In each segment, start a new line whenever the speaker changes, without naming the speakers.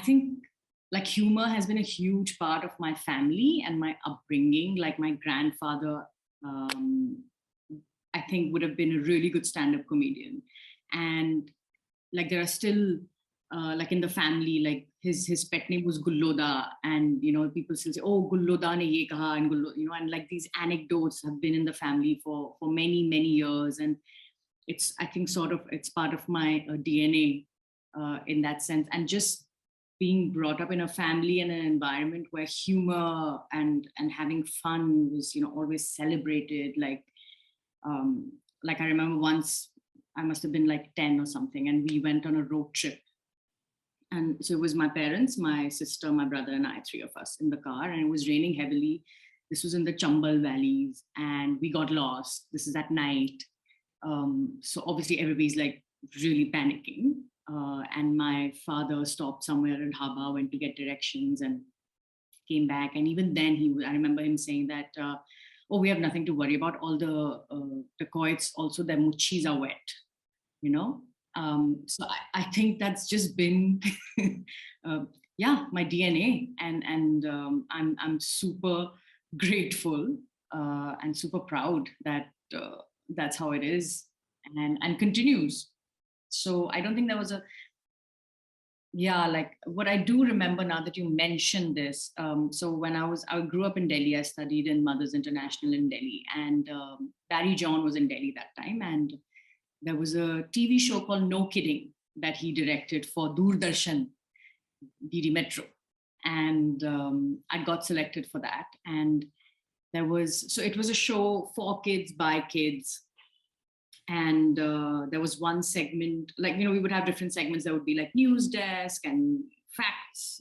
think like humor has been a huge part of my family and my upbringing. Like my grandfather, I think would have been a really good stand-up comedian. And like there are still like in the family, like his pet name was Gulloda, and people still say, "Oh, Gulloda ne ye kaha," and and like these anecdotes have been in the family for many years, and it's, I think, sort of it's part of my DNA in that sense, and just being brought up in a family and an environment where humor and having fun was always celebrated. Like I remember once I must have been like 10 or something, and we went on a road trip. And so it was my parents, my sister, my brother, and I, three of us in the car, and it was raining heavily. This was in the Chambal valleys, and we got lost. This is at night. So obviously everybody's like really panicking. And my father stopped somewhere in Haba, went to get directions, and came back. And even then, I remember him saying that, "Oh, we have nothing to worry about. All the dacoits, also their muchis are wet." So I think that's just been, my DNA, and I'm super grateful and super proud that that's how it is, and continues. So I don't think there was like what I do remember now that you mentioned this. So when I grew up in Delhi, I studied in Mothers International in Delhi, and Barry John was in Delhi that time, and there was a TV show called No Kidding that he directed for Doordarshan, DD Metro. And I got selected for that. And it was a show for kids, by kids. And there was one segment, like, we would have different segments. There would be like news desk and facts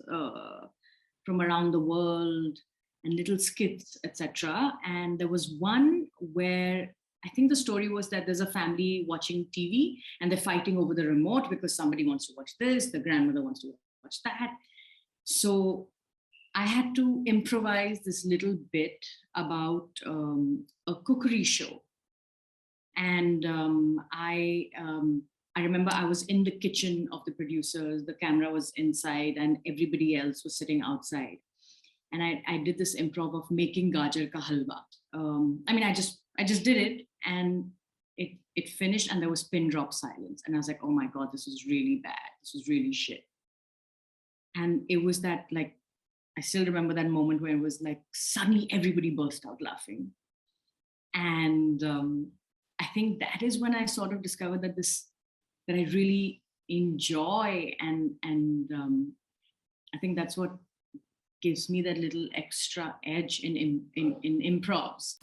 from around the world and little skits, etc. And there was one where I think the story was that there's a family watching TV and they're fighting over the remote because somebody wants to watch this, the grandmother wants to watch that. So I had to improvise this little bit about a cookery show. And I remember I was in the kitchen of the producers, the camera was inside, and everybody else was sitting outside. And I did this improv of making gajar ka halwa. I just did it, and it finished, and there was pin drop silence. And I was like, oh my God, this was really bad. This was really shit. And it was that, like, I still remember that moment where it was like, suddenly everybody burst out laughing. And I think that is when I sort of discovered that I really enjoy, and I think that's what gives me that little extra edge in improvs.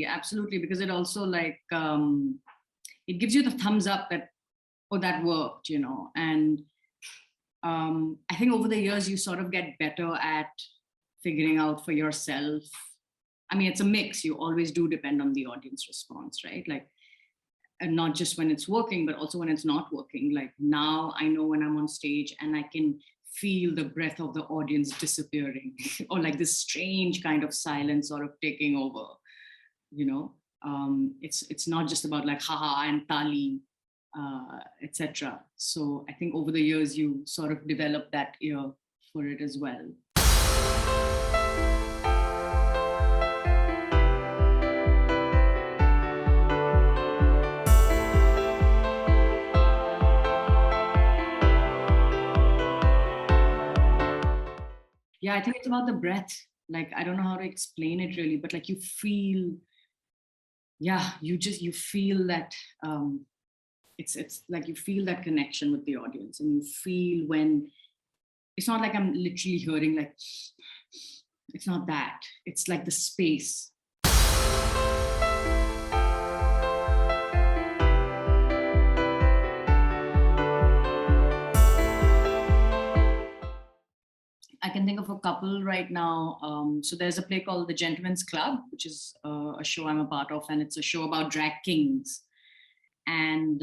Absolutely, because it also like it gives you the thumbs up that, oh, that worked, and I think over the years you sort of get better at figuring out for yourself. I mean, it's a mix. You always do depend on the audience response, right? Like, and not just when it's working, but also when it's not working. Like now I know when I'm on stage and I can feel the breath of the audience disappearing or like this strange kind of silence sort of taking over. It's not just about like haha and tali, etc. So I think over the years you sort of develop that ear for it as well. Yeah, I think it's about the breath. Like, I don't know how to explain it really, but like you feel, you feel that it's like you feel that connection with the audience, and you feel when it's not like I'm literally hearing like, it's not that, it's like the space. I can think of a couple right now. So there's a play called The Gentleman's Club, which is a show I'm a part of, and it's a show about drag kings. And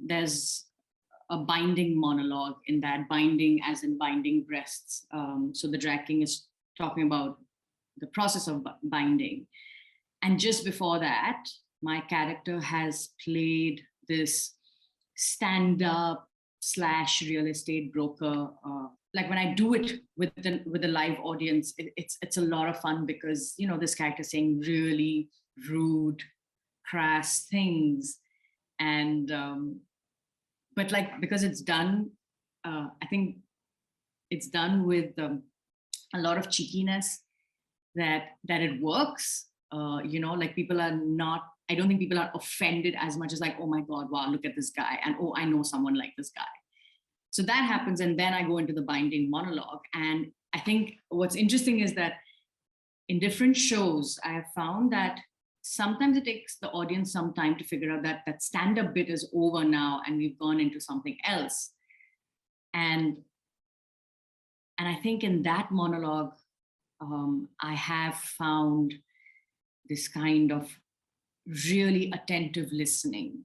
there's a binding monologue, in that binding as in binding breasts. So the drag king is talking about the process of binding. And just before that, my character has played this stand-up / real estate broker. Like when I do it with the live audience, it's a lot of fun, because this character saying really rude, crass things, and but like, because it's done, I think it's done with a lot of cheekiness, that it works. Like people are not, I don't think people are offended as much as like, oh my God, wow, look at this guy. And oh, I know someone like this guy. So that happens. And then I go into the binding monologue. And I think what's interesting is that in different shows, I have found that sometimes it takes the audience some time to figure out that that stand-up bit is over now and we've gone into something else. And I think in that monologue, I have found this kind of really attentive listening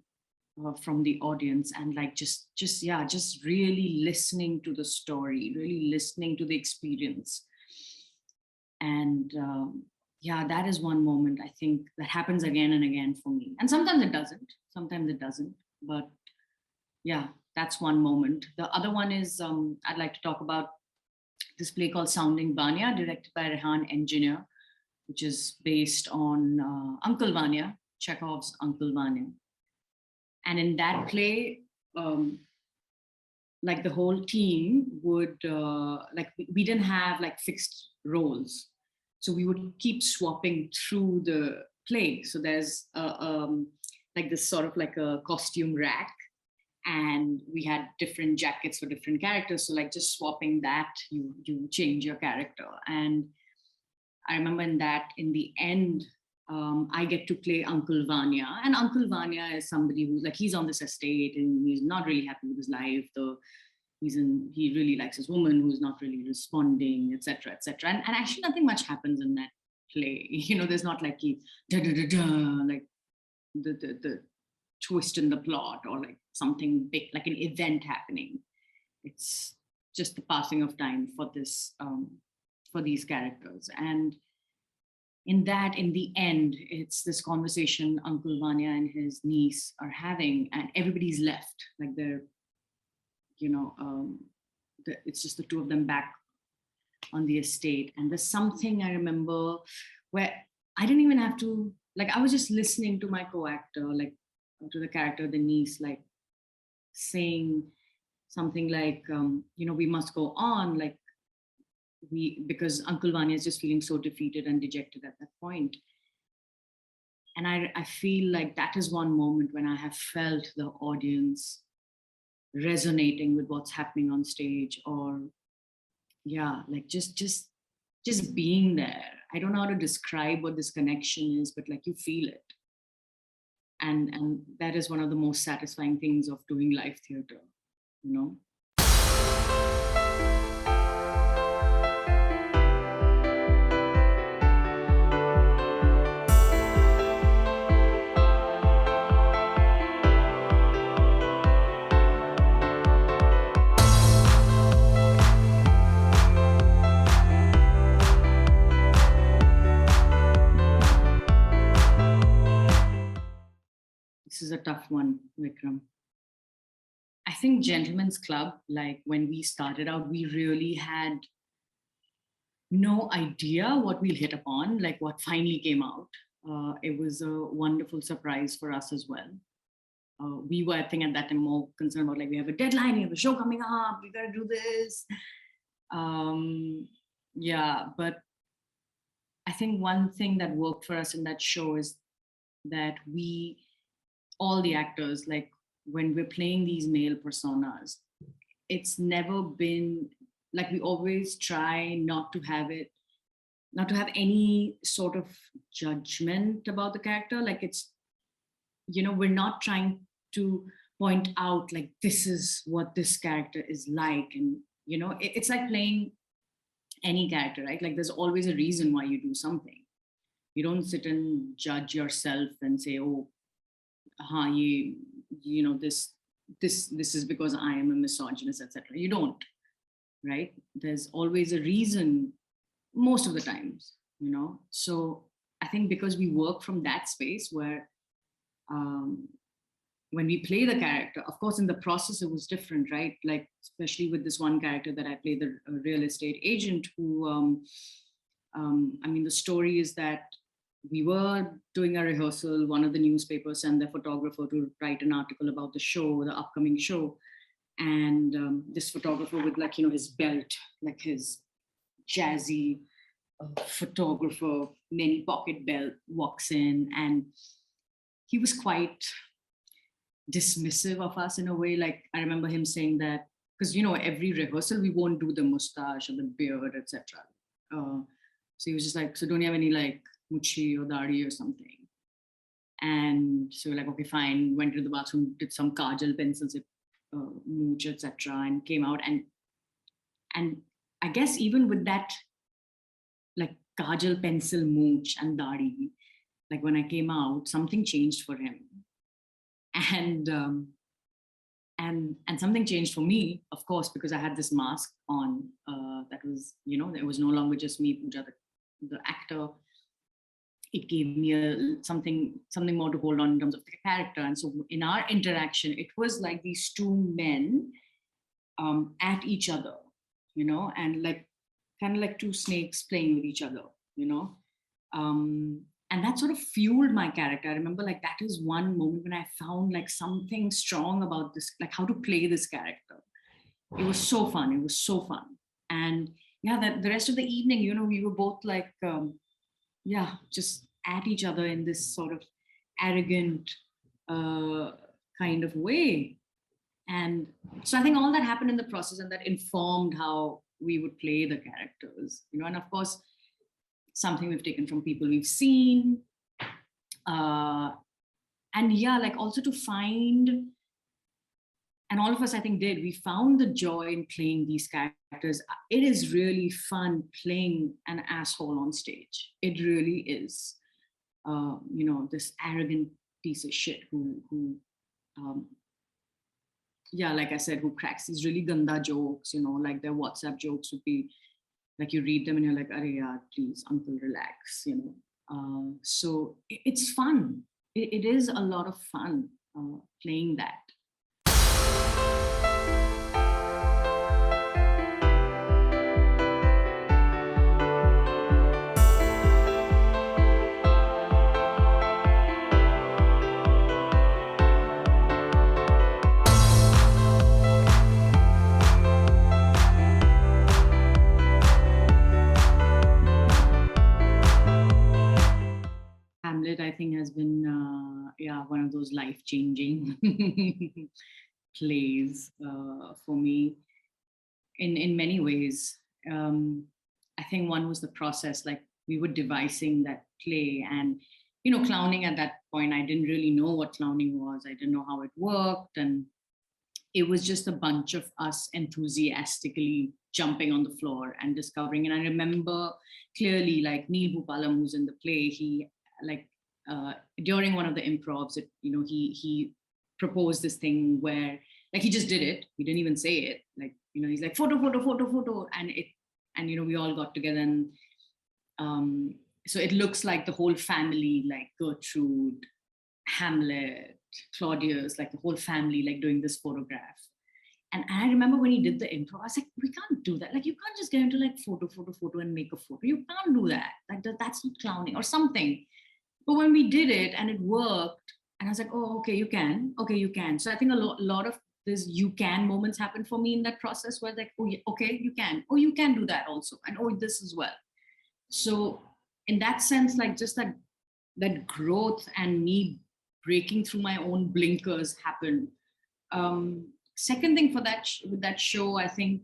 from the audience, and like just really listening to the story, really listening to the experience. And that is one moment I think that happens again and again for me. And sometimes it doesn't, but yeah, that's one moment. The other one is I'd like to talk about this play called Sounding Banya, directed by Rehan Engineer, which is based on Uncle Vanya, Chekhov's Uncle Vanya. And in that play, like the whole team would, like we didn't have like fixed roles. So we would keep swapping through the play. So there's like this sort of like a costume rack, and we had different jackets for different characters. So like just swapping that, you change your character. And I remember in the end, I get to play Uncle Vanya. And Uncle Vanya is somebody who's like, he's on this estate and he's not really happy with his life. Though he really likes his woman who's not really responding, etc., etc. And actually nothing much happens in that play. There's not like like the twist in the plot, or like something big, like an event happening. It's just the passing of time for this, for these characters. And in the end, it's this conversation Uncle Vanya and his niece are having, and everybody's left. Like they're, it's just the two of them back on the estate. And there's something I remember where I didn't even have to, like, I was just listening to my co-actor, like to the character, the niece, like saying something like, we must go on, like, because Uncle Vanya is just feeling so defeated and dejected at that point. And I feel like that is one moment when I have felt the audience resonating with what's happening on stage, or like just being there. I don't know how to describe what this connection is, but like you feel it. And that is one of the most satisfying things of doing live theater, This is a tough one, Vikram. I think Gentlemen's Club, like when we started out, we really had no idea what we'll hit upon, like what finally came out. It was a wonderful surprise for us as well. We were, I think, at that time more concerned about, like, we have a deadline, we have a show coming up, we gotta do this. But I think one thing that worked for us in that show is that all the actors, like when we're playing these male personas, it's never been like, we always try not to have any sort of judgment about the character. Like it's, we're not trying to point out like, this is what this character is like. And, it's like playing any character, right? Like there's always a reason why you do something. You don't sit and judge yourself and say, oh, this this is because I am a misogynist, etc. You don't, right? There's always a reason most of the times, So I think because we work from that space where um, when we play the character, of course, in the process, it was different, right? Like, especially with this one character that I played, the real estate agent who, I mean, the story is that we were doing a rehearsal. One of the newspapers sent their photographer to write an article about the show, the upcoming show. And this photographer with his belt, like his jazzy photographer, many pocket belt walks in, and he was quite dismissive of us in a way. Like I remember him saying that, because every rehearsal we won't do the mustache or the beard, etc. So he was just like, so don't you have any like muchi or dari or something? And so we're like, okay, fine. Went to the bathroom, did some kajal, pencils, mooch, etc., and came out. And I guess even with that, like kajal, pencil, mooch, and dari, like when I came out, something changed for him, and something changed for me, of course, because I had this mask on. That was, it was no longer just me, Puja, the actor. It gave me something more to hold on in terms of the character. And so in our interaction, it was like these two men at each other, and like kind of like two snakes playing with each other, and that sort of fueled my character. I remember like that is one moment when I found like something strong about this, like how to play this character. It was so fun. It was so fun. And yeah, that the rest of the evening, we were both like, just at each other in this sort of arrogant kind of way. And so I think all that happened in the process, and that informed how we would play the characters, and of course, something we've taken from people we've seen. And yeah, like also to find, and all of us, I think, did, we found the joy in playing these characters. It is really fun playing an asshole on stage. It really is. This arrogant piece of shit who like I said, who cracks these really ganda jokes, like their WhatsApp jokes would be, like you read them and you're like, "Arey yaar, please, uncle, relax," So it's fun. It is a lot of fun playing that. Hamlet, I think, has been one of those life-changing plays for me in many ways. I think one was the process, like we were devising that play, and clowning at that point, I didn't really know what clowning was. I didn't know how it worked, and it was just a bunch of us enthusiastically jumping on the floor and discovering. And I remember clearly, like Neil Bhupalam, who's in the play, he like during one of the improvs, he proposed this thing where, like, he just did it. He didn't even say it. Like, he's like photo, and we all got together, and so it looks like the whole family, like Gertrude, Hamlet, Claudius, like the whole family, like doing this photograph. And I remember when he did the improv, I was like, we can't do that. Like, you can't just get into like photo and make a photo. You can't do that. Like, that's not clowning or something. But when we did it and it worked, and I was like, oh, okay, you can. Okay, you can. So I think a lot of these you can moments happen for me in that process where like, oh, yeah, okay, you can. Oh, you can do that also. And oh, this as well. So in that sense, like just that growth and me breaking through my own blinkers happened. Second thing for that with that show, I think,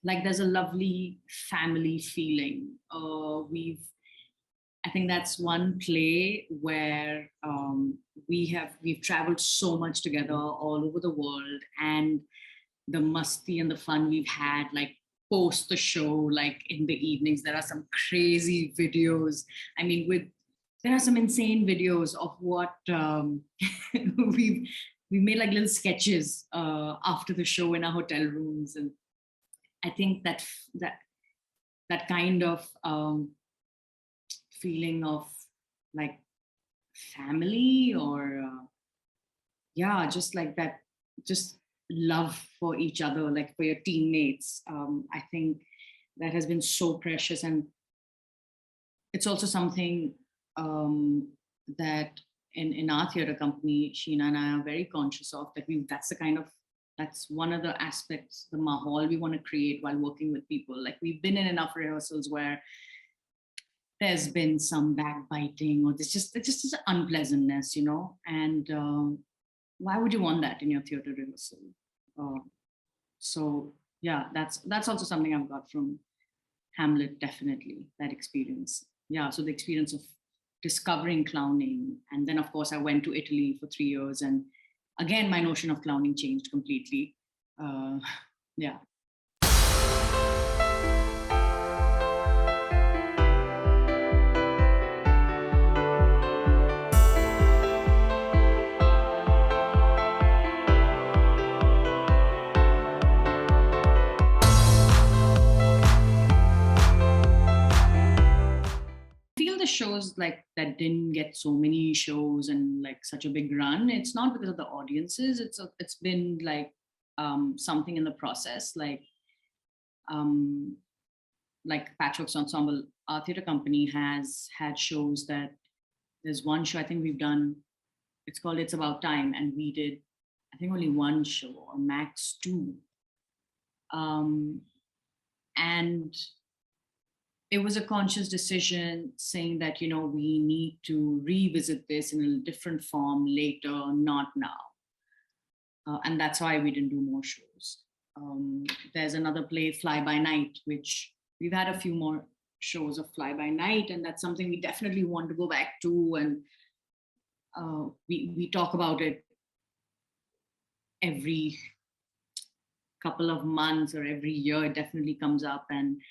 like there's a lovely family feeling. I think that's one play where we've traveled so much together all over the world, and the musty and the fun we've had, like post the show, like in the evenings, there are some crazy videos. I mean, there are some insane videos of what we've we made like little sketches after the show in our hotel rooms. And I think that kind of feeling of like family, or yeah, just like that, just love for each other, like for your teammates. I think that has been so precious. And it's also something that in our theater company, Sheena and I are very conscious of, that that's one of the aspects, the mahal we want to create while working with people. Like, we've been in enough rehearsals where there's been some backbiting, or it's just is unpleasantness, and why would you want that in your theater rehearsal? Uh, so yeah, that's also something I've got from Hamlet, definitely, that experience. Yeah, so the experience of discovering clowning. And then, of course, I went to Italy for 3 years. And again, my notion of clowning changed completely. Yeah. Shows like that didn't get so many shows and like such a big run, it's not because of the audiences. It's been like something in the process, like Patchworks Ensemble, our theater company has had shows that, there's one show I think we've done, it's called It's About Time, and we did I think only one show or max two. And it was a conscious decision saying that, we need to revisit this in a different form later, not now. And that's why we didn't do more shows. There's another play, Fly By Night, which we've had a few more shows of Fly By Night, and that's something we definitely want to go back to. And we talk about it every couple of months or every year. It definitely comes up. And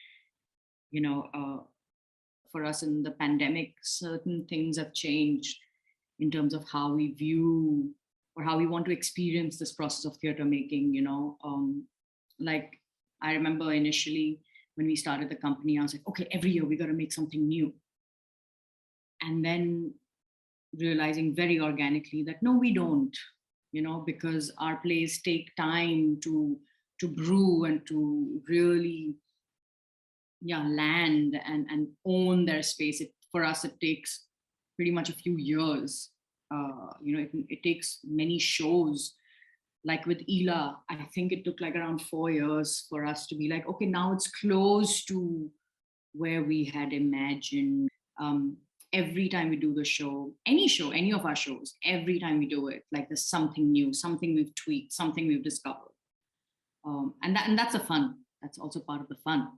for us in the pandemic, certain things have changed in terms of how we view or how we want to experience this process of theater making. Like, I remember initially when we started the company, I was like, okay, every year we got to make something new. And then realizing very organically that no, we don't, because our plays take time to brew and to really land and own their space. For us, it takes pretty much a few years. It takes many shows. Like with Ela, I think it took like around 4 years for us to be like, okay, now it's close to where we had imagined. Every time we do the show, any of our shows, every time we do it, like there's something new, something we've tweaked, something we've discovered. And that's the fun. That's also part of the fun.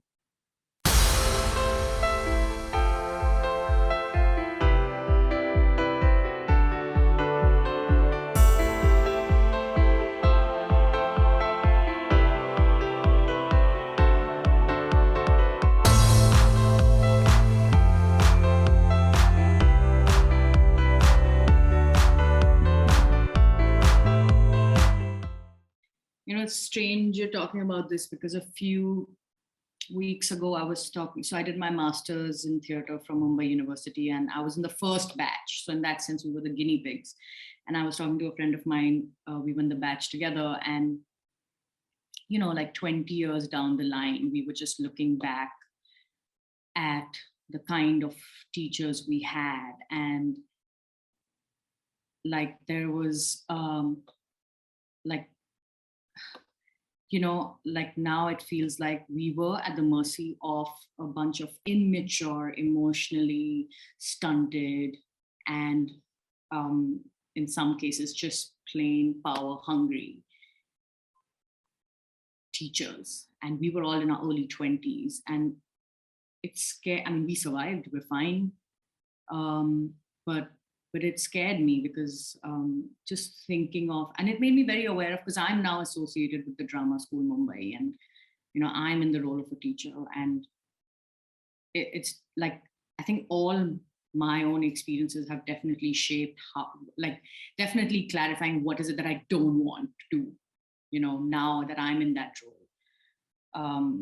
It's strange you're talking about this, because a few weeks ago I was talking, so I did my master's in theater from Mumbai University, and I was in the first batch. So in that sense, we were the guinea pigs. And I was talking to a friend of mine, we were in the batch together, and like 20 years down the line, we were just looking back at the kind of teachers we had. And like there was like now it feels like we were at the mercy of a bunch of immature, emotionally stunted, and in some cases just plain power hungry teachers. And we were all in our early 20s, and it's scary. I mean, we survived, we're fine. But it scared me, because just thinking of, and it made me very aware of, because I'm now associated with the drama school Mumbai, and I'm in the role of a teacher, and it's like, I think all my own experiences have definitely shaped how, like, definitely clarifying what is it that I don't want to do, now that I'm in that role.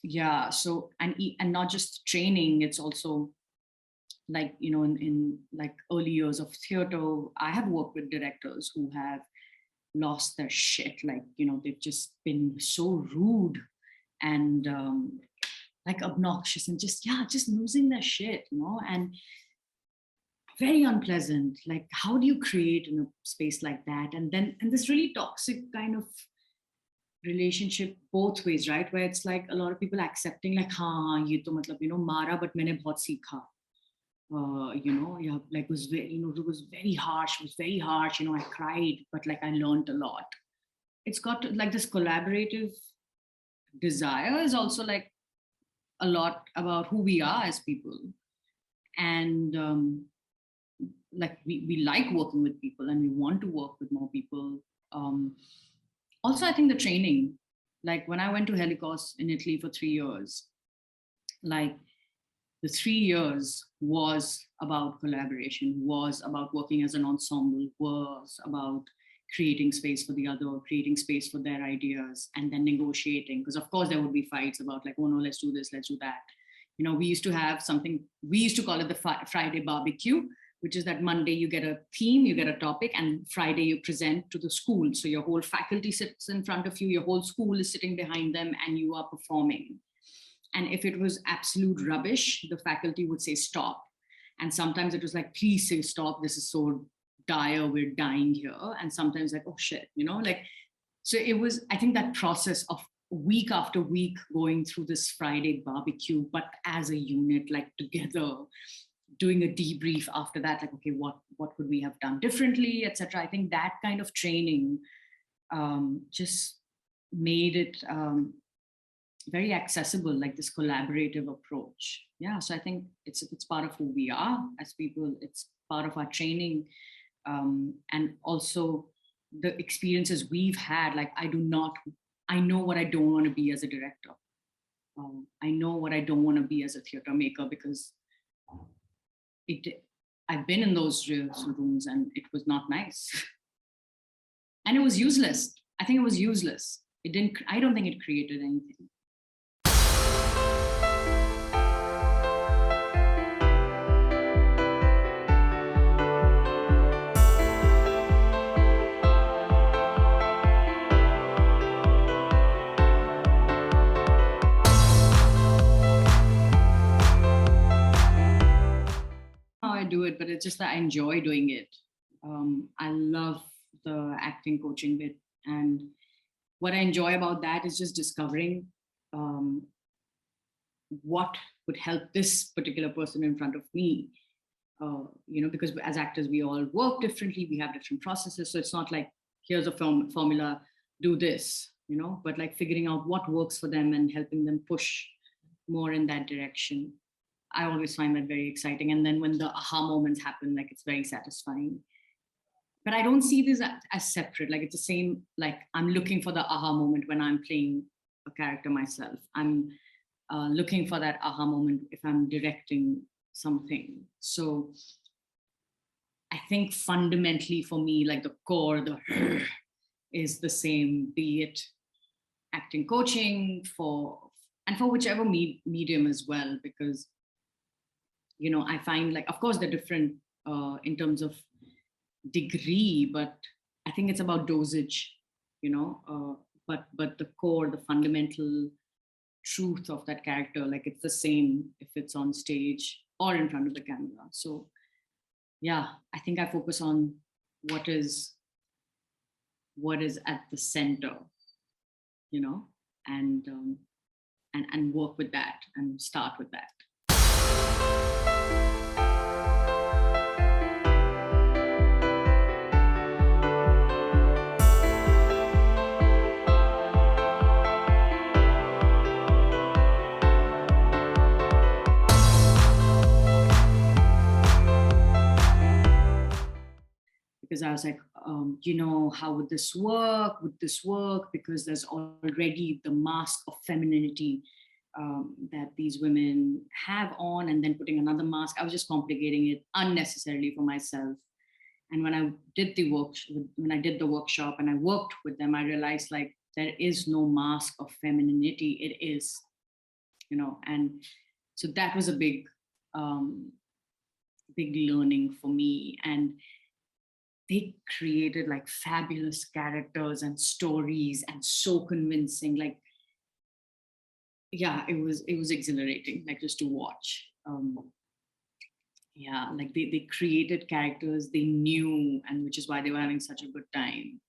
Yeah, so, and not just training, it's also like, in like early years of theater, I have worked with directors who have lost their shit. Like, they've just been so rude and like obnoxious and just losing their shit, and very unpleasant. Like, how do you create in a space like that? And this really toxic kind of relationship both ways, right? Where it's like a lot of people accepting, like, हाँ ये तो मतलब, मारा but मैंने बहुत सीखा. Yeah, like, it was very, it was very harsh. It was very harsh. I cried, but like I learned a lot. It's got to, like, this collaborative desire is also like a lot about who we are as people, and like we like working with people and we want to work with more people. Also, I think the training, like when I went to Helicos in Italy for 3 years, like the 3 years was about collaboration, was about working as an ensemble, was about creating space for the other, creating space for their ideas, and then negotiating. Because of course there would be fights about like, oh no, let's do this, let's do that. We used to have something, we used to call it the Friday barbecue, which is that Monday you get a theme, you get a topic, and Friday you present to the school. So your whole faculty sits in front of you, your whole school is sitting behind them, and you are performing. And if it was absolute rubbish, the faculty would say stop. And sometimes it was like, please say stop, this is so dire, we're dying here. And sometimes like, oh shit, like, so it was, I think that process of week after week going through this Friday barbecue, but as a unit, like together, doing a debrief after that, like, okay, what could we have done differently, etc. I think that kind of training just made it very accessible, like this collaborative approach. Yeah, so I think it's part of who we are as people. It's part of our training, and also the experiences we've had. Like, I know what I don't want to be as a director. I know what I don't want to be as a theater maker, because I've been in those rehearsal rooms and it was not nice. And it was useless. I think it was useless. I don't think it created anything. How I do it, but it's just that I enjoy doing it. I love the acting coaching bit, and what I enjoy about that is just discovering what would help this particular person in front of me. Because as actors we all work differently, we have different processes, so it's not like here's a formula, do this, but like figuring out what works for them and helping them push more in that direction. I always find that very exciting. And then when the aha moments happen, like, it's very satisfying. But I don't see this as separate. Like, it's the same, like I'm looking for the aha moment when I'm playing a character myself. I'm looking for that aha moment if I'm directing something. So I think fundamentally for me, like the core, is the same, be it acting coaching for whichever medium as well, because I find, like, of course they're different in terms of degree, but I think it's about dosage, but the core, the fundamental truth of that character, like, it's the same if it's on stage or in front of the camera. So yeah, I think I focus on what is at the center, and work with that and start with that. Because I was like, how would this work? Would this work? Because there's already the mask of femininity that these women have on, and then putting another mask. I was just complicating it unnecessarily for myself. And when I did the workshop and I worked with them, I realized like there is no mask of femininity. It is, and so that was a big learning for me. And they created like fabulous characters and stories, and so convincing. Like, yeah, it was exhilarating, like just to watch. Yeah, like they created characters they knew, and which is why they were having such a good time,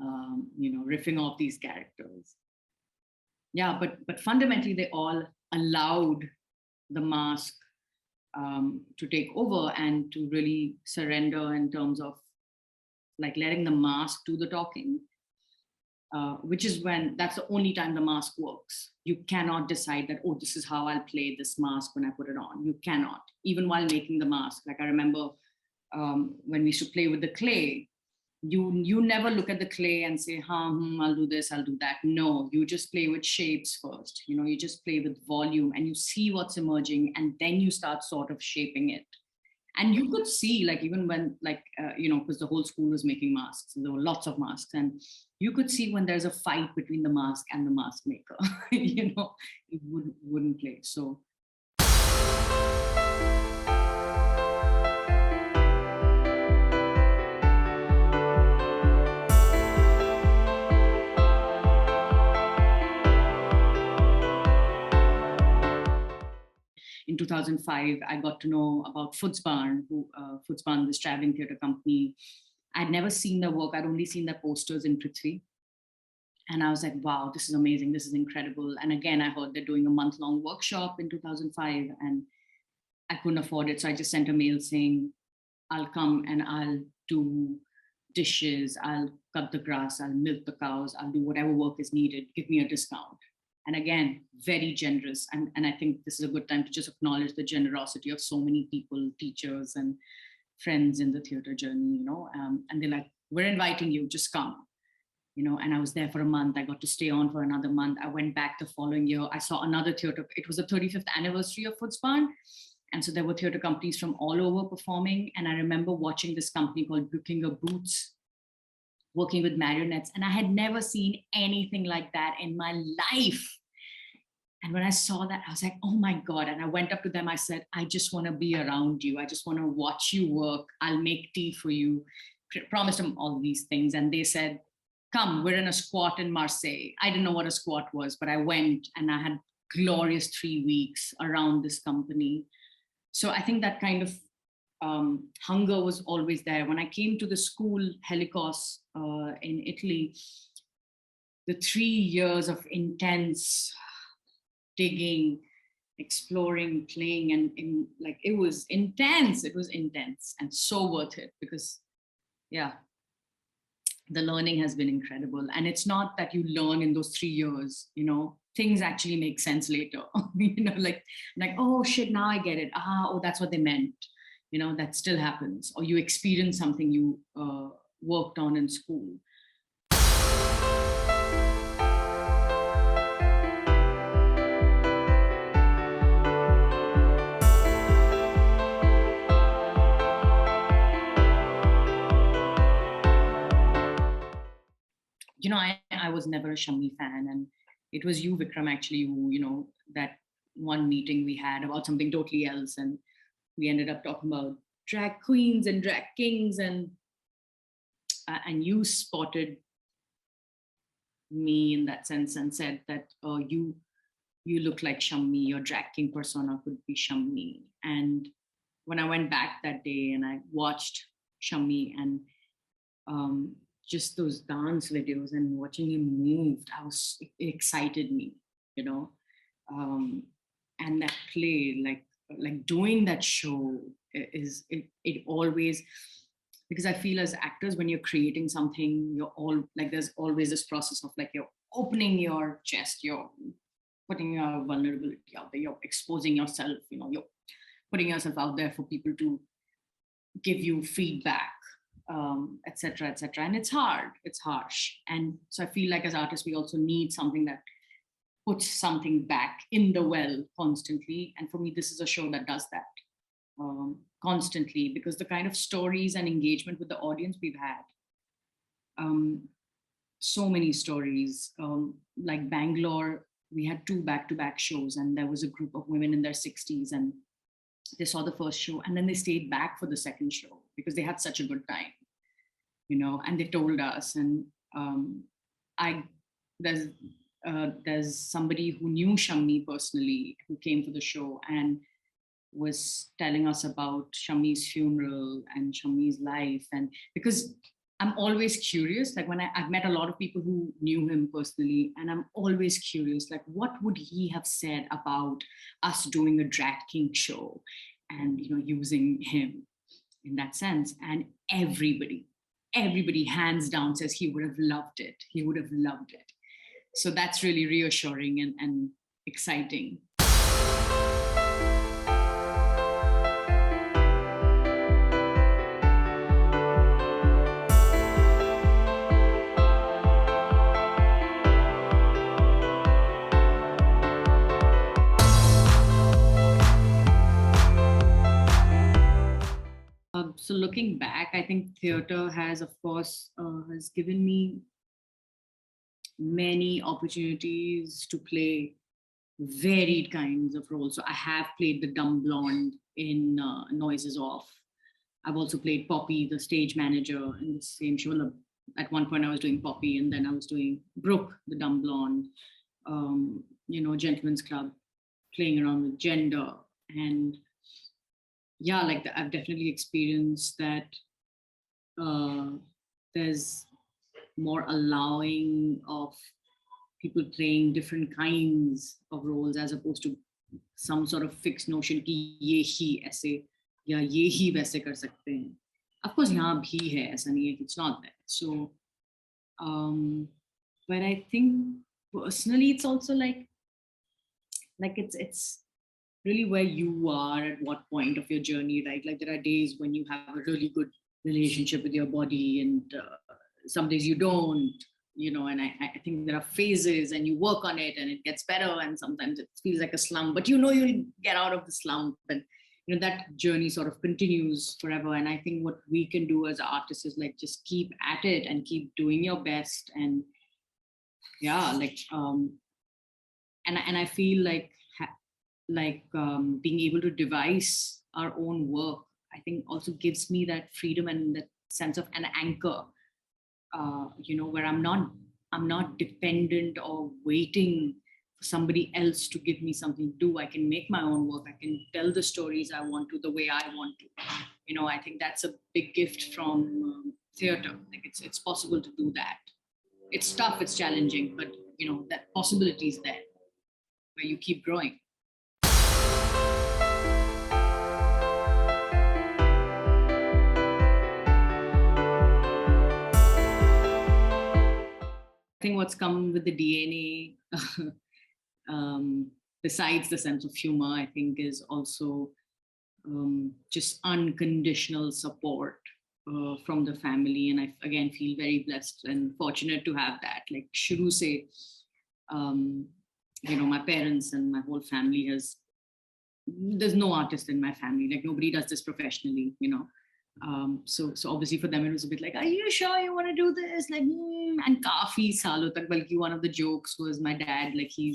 riffing off these characters. Yeah, but fundamentally they all allowed the mask to take over and to really surrender in terms of like letting the mask do the talking, which is when that's the only time the mask works. You cannot decide that, oh, this is how I'll play this mask when I put it on. You cannot, even while making the mask. Like I remember when we used to play with the clay, you never look at the clay and say, I'll do this, I'll do that. No, you just play with shapes first. You just play with volume and you see what's emerging, and then you start sort of shaping it. And you could see, like, even when, like, because the whole school was making masks, there were lots of masks, and you could see when there's a fight between the mask and the mask maker, it wouldn't play. So. In 2005, I got to know about Footsburn, Footsburn, this traveling theatre company. I'd never seen their work. I'd only seen their posters in Prithvi. And I was like, wow, this is amazing. This is incredible. And again, I heard they're doing a month-long workshop in 2005, and I couldn't afford it. So I just sent a mail saying, I'll come and I'll do dishes, I'll cut the grass, I'll milk the cows, I'll do whatever work is needed. Give me a discount. And again, very generous. And I think this is a good time to just acknowledge the generosity of so many people, teachers and friends in the theatre journey, and they're like, we're inviting you, just come. And I was there for a month. I got to stay on for another month. I went back the following year. I saw another theatre. It was the 35th anniversary of Footsburn. And so there were theatre companies from all over performing. And I remember watching this company called Bookinger Boots, working with marionettes. And I had never seen anything like that in my life. And when I saw that, I was like, oh my God. And I went up to them. I said, I just want to be around you. I just want to watch you work. I'll make tea for you. Promised them all these things. And they said, come, we're in a squat in Marseille. I didn't know what a squat was, but I went and I had glorious 3 weeks around this company. So I think that kind of hunger was always there. When I came to the school, Helicos in Italy, the 3 years of intense digging, exploring, playing, and like it was intense. It was intense and so worth it, because, yeah, the learning has been incredible. And it's not that you learn in those 3 years, things actually make sense later. like, oh shit, now I get it. Oh, that's what they meant. That still happens. Or you experience something you worked on in school. I was never a Chummy fan, and it was you, Vikram, actually, who, that one meeting we had about something totally else, and we ended up talking about drag queens and drag kings, and you spotted me in that sense and said that, oh, you look like Chummy, your drag king persona could be Chummy. And when I went back that day and I watched Chummy and just those dance videos and watching him move, it excited me, and that play, like doing that show is it always, because I feel as actors, when you're creating something, you're all like, there's always this process of like, you're opening your chest, you're putting your vulnerability out there, you're exposing yourself, you're putting yourself out there for people to give you feedback, etc., etc. And it's hard, it's harsh. And so I feel like as artists, we also need something that puts something back in the well constantly. And for me, this is a show that does that constantly, because the kind of stories and engagement with the audience we've had, um, so many stories. Like Bangalore, we had 2 back-to-back shows, and there was a group of women in their 60s, and they saw the first show, and then they stayed back for the second show because they had such a good time, and they told us. And I there's there's somebody who knew Chummy personally who came for the show and was telling us about Shammy's funeral and Shammy's life. And because I'm always curious, like when I've met a lot of people who knew him personally, and I'm always curious, like what would he have said about us doing a drag king show and using him in that sense. And everybody hands down says he would have loved it. He would have loved it. So that's really reassuring and exciting. So looking back, I think theater has, of course, has given me many opportunities to play varied kinds of roles. So I have played the dumb blonde in Noises Off. I've also played Poppy, the stage manager, in the same show. At one point, I was doing Poppy, and then I was doing Brooke, the dumb blonde. Gentlemen's Club, playing around with gender. And yeah, like I've definitely experienced that there's more allowing of people playing different kinds of roles as opposed to some sort of fixed notion कि ये ही ऐसे या ये ही वैसे कर सकते हैं. Of course, यहाँ भी है, ऐसा नहीं है, it's not there. So, but I think personally, it's also like it's really where you are at what point of your journey, right? Like there are days when you have a really good relationship with your body, and some days you don't, and I think there are phases, and you work on it and it gets better, and sometimes it feels like a slump, but you'll get out of the slump. And that journey sort of continues forever. And I think what we can do as artists is like just keep at it and keep doing your best. And yeah, like and I feel like being able to devise our own work, I think also gives me that freedom and that sense of an anchor, where I'm not dependent or waiting for somebody else to give me something to do. I can make my own work. I can tell the stories I want to the way I want to. I think that's a big gift from theater. Like it's possible to do that. It's tough, it's challenging, but that possibility is there where you keep growing. I think what's come with the DNA, besides the sense of humor, I think is also just unconditional support from the family. And I, again, feel very blessed and fortunate to have that. Like shuru se, my parents and my whole family there's no artist in my family. Like nobody does this professionally, so obviously for them it was a bit like, are you sure you want to do this? Like, and kafi salo tak, balki one of the jokes was my dad, like he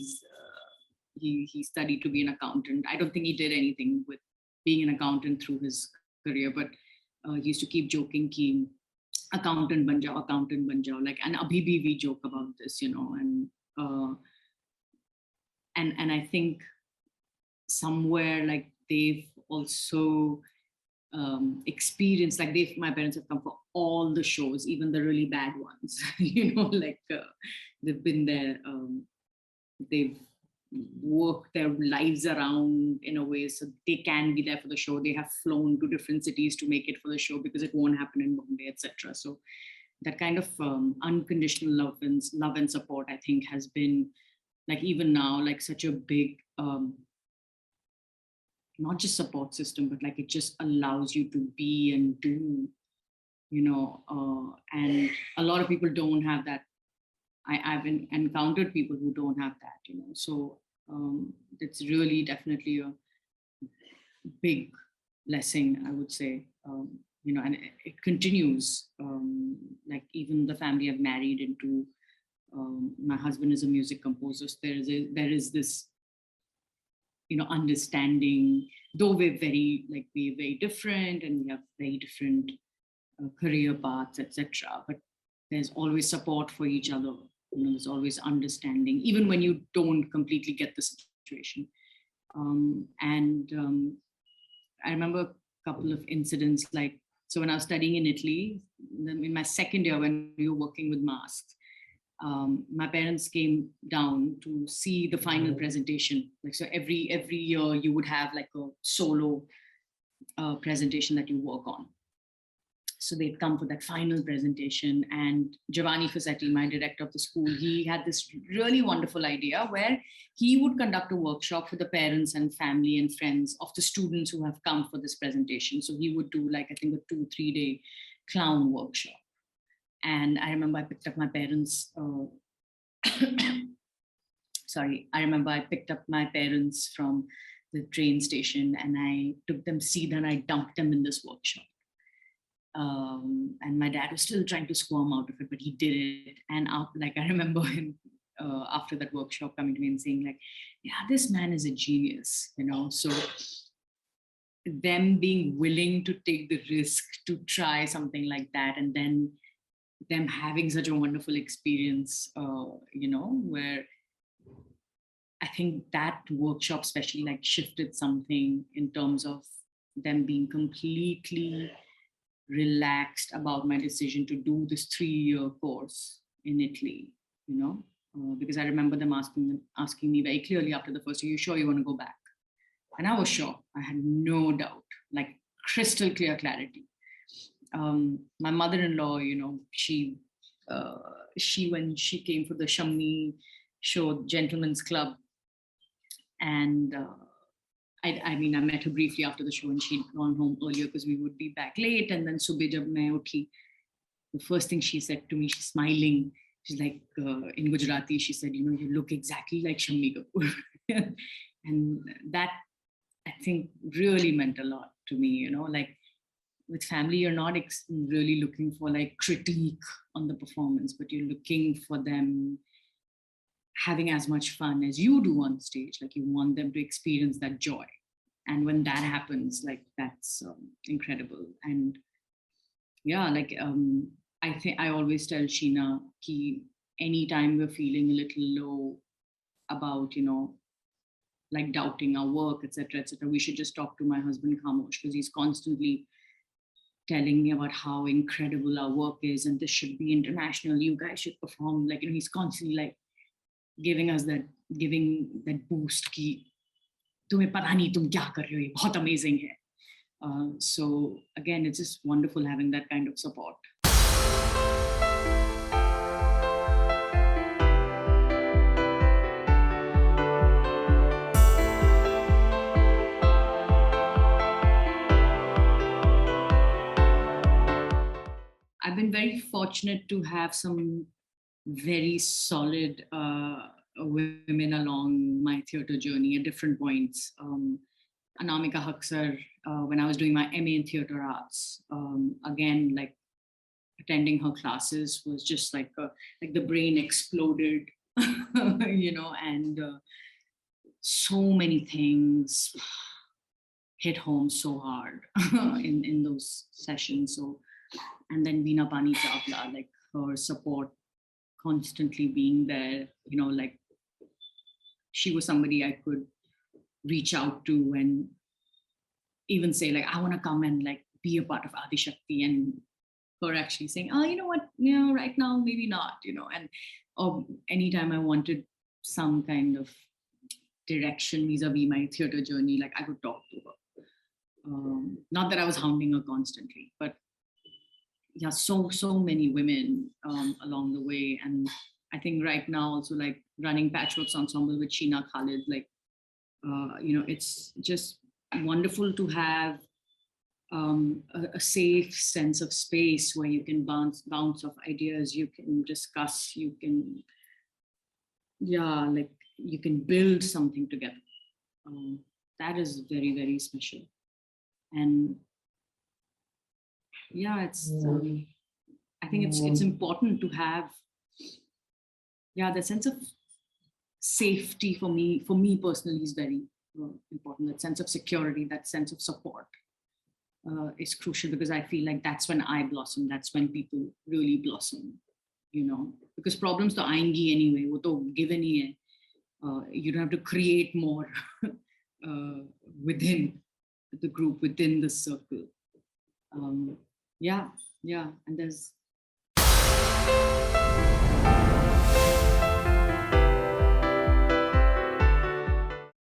studied to be an accountant. I don't think he did anything with being an accountant through his career, but he used to keep joking ki accountant ban jao, like, and abhi bhi we joke about this, and I think somewhere like they've also experience, like my parents have come for all the shows, even the really bad ones, they've been there, they've worked their lives around in a way so they can be there for the show. They have flown to different cities to make it for the show because it won't happen in Bombay, etc. So that kind of unconditional love and support, I think, has been like even now like such a big not just support system, but like it just allows you to be and do, and a lot of people don't have that I've encountered people who don't have that, So it's really definitely a big blessing, I would say. And it continues. Like even the family I've married into, my husband is a music composer. So there is this, understanding. Though we're very different, and we have very different career paths, etc. But there's always support for each other. There's always understanding, even when you don't completely get the situation. And I remember a couple of incidents, so when I was studying in Italy, in my second year when we were working with masks, my parents came down to see the final presentation. So every year you would have like a solo presentation that you work on. So they'd come for that final presentation, and Giovanni Fossetti, my director of the school, he had this really wonderful idea where he would conduct a workshop for the parents and family and friends of the students who have come for this presentation. So he would do I think a 2-3 day clown workshop. And I remember I picked up my parents, I remember I picked up my parents from the train station, and I took them Seedha and I dumped them in this workshop. And my dad was still trying to squirm out of it, but he did it. And I remember him after that workshop coming to me and saying yeah, this man is a genius, So them being willing to take the risk to try something like that, and then them having such a wonderful experience, where I think that workshop especially shifted something in terms of them being completely relaxed about my decision to do this 3-year course in Italy, because I remember them asking me very clearly after the first year, "You sure you want to go back?" And I was sure. I had no doubt, crystal clear clarity. My mother-in-law, she when she came for the Chummy show, Gentlemen's Club, and I met her briefly after the show, and she'd gone home earlier because we would be back late. And then subah jab main uthi, the first thing she said to me, she's smiling. She's like, in Gujarati, she said, "You look exactly like Shammi Kapoor." And that, I think, really meant a lot to me. With family, you're not really looking for critique on the performance, but you're looking for them having as much fun as you do on stage. You want them to experience that joy. And when that happens, that's incredible. And yeah, I think I always tell Sheena, anytime we're feeling a little low about, doubting our work, etc., we should just talk to my husband Khamosh, because he's constantly telling me about how incredible our work is, and this should be international. You guys should perform. He's constantly giving that boost ki tumhe pata nahi tum kya kar rahe ho, ye bahut amazing hai. So again, it's just wonderful having that kind of support. I've been very fortunate to have some very solid women along my theatre journey at different points. Anamika Haksar, when I was doing my MA in theatre arts, again, attending her classes was just the brain exploded, and so many things hit home so hard in those sessions. So, and then Veena Pani Chawla, her support constantly being there, she was somebody I could reach out to and even say I want to come and be a part of Adi Shakti, and her actually saying, "Oh, you know what, right now maybe not," and or anytime I wanted some kind of direction vis-a-vis my theatre journey, I could talk to her. Not that I was hounding her constantly, but yeah, so many women along the way. And I think right now also running Patchworks Ensemble with Sheena Khalid, it's just wonderful to have a safe sense of space where you can bounce off ideas, you can discuss, you can, yeah, like you can build something together. That is very, very special. And yeah, it's I think it's important to have, yeah, the sense of safety for me personally is very important. That sense of security, that sense of support is crucial, because I feel like that's when I blossom. That's when people really blossom, you know, because problems to आएंगी anyway, वो तो given ही है. You don't have to create more within the group, within the circle. Yeah, and there's